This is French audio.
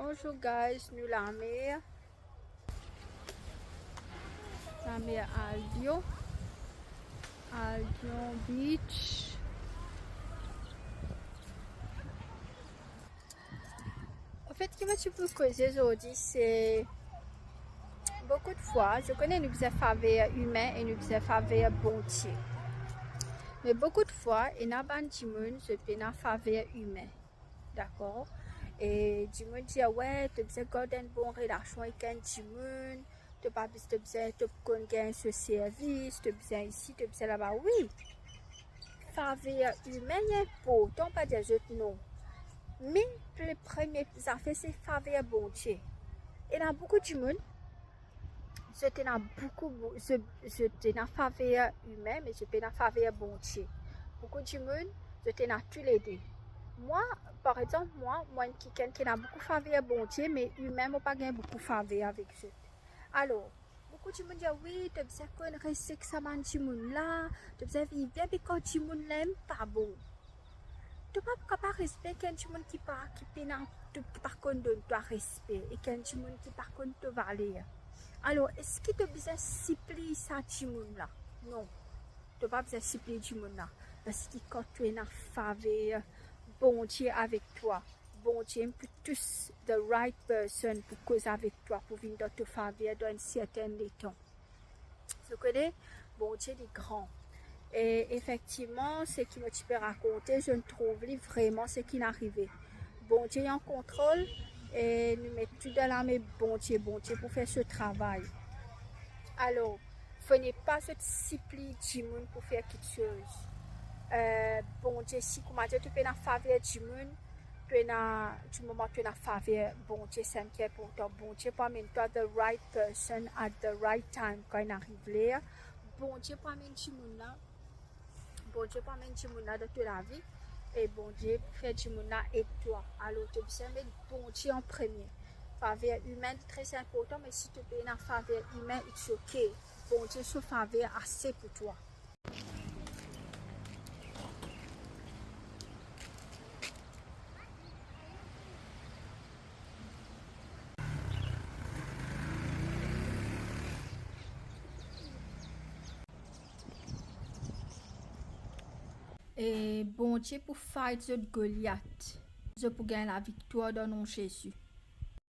Bonjour guys, nous la mer Albion Beach. En fait, ce que je peux causer aujourd'hui, c'est beaucoup de fois, je connais nous faisons faveur humain et nous faisons faveur bonté. Mais beaucoup de fois, il y a des gens qui font faveur humain. D'accord? Et du monde dit ouais, tu as besoin d'une bonne relation avec un monde, tu as besoin de connaître ce service, tu as besoin ici, tu as besoin là-bas. Oui, faveur humain est important, pas dire non. Mais le premier affaire, c'est faveur bon Dieu. Et il y a beaucoup de monde, je te faveur humain, mais je te faveur bon Dieu. Beaucoup de monde, je te tous les deux. Moi, par exemple, moi quelqu'un qui a beaucoup faveur bon Dieu, mais lui-même n'a pas beaucoup faveur avec eux. Alors, beaucoup de monde disent oui, tu as besoin de respecter ça, là, tu as besoin de vivre bien, mais quand tu n'aimes pas bon. Tu n'es pas capable de respecter quelqu'un qui par contre donne toi respect et quelqu'un qui par contre te valeur. Alors, est-ce que tu as besoin de supplier ça, là? Non, tu n'as pas besoin de supplier là. Parce que quand tu es en faveur, bon Dieu avec toi. Bon Dieu pour tous the right person pour causer avec toi, pour venir dans ta faveur dans un certain temps. Vous connaissez? Bon Dieu est grand. Et effectivement, ce qui me peux raconter, je ne trouve vraiment ce qui est arrivé. Bon Dieu est en contrôle et nous mettons tout dans la main bon Dieu pour faire ce travail. Alors, il ne faut pas se supplier du monde pour faire quelque chose. Bon Dieu, si comme tu peux en faveur du monde, du moment que tu es en faveur, bon Dieu, c'est un qui est pour toi. Bon Dieu, pour amener toi the right person at the right time quand il arrive là. Bon Dieu, pour amener du monde là. Bon Dieu, pour amener du monde là dans toute la vie. Et bon Dieu, fait du monde là et toi. Alors, tu peux mettre bon Dieu en premier. Faveur humaine, très important, mais si tu peux en faveur humaine, it's okay. Bon Dieu, ce faveur assez pour toi. Et bon Dieu pour fight the Goliath. Je pour gagner la victoire dans nom Jésus.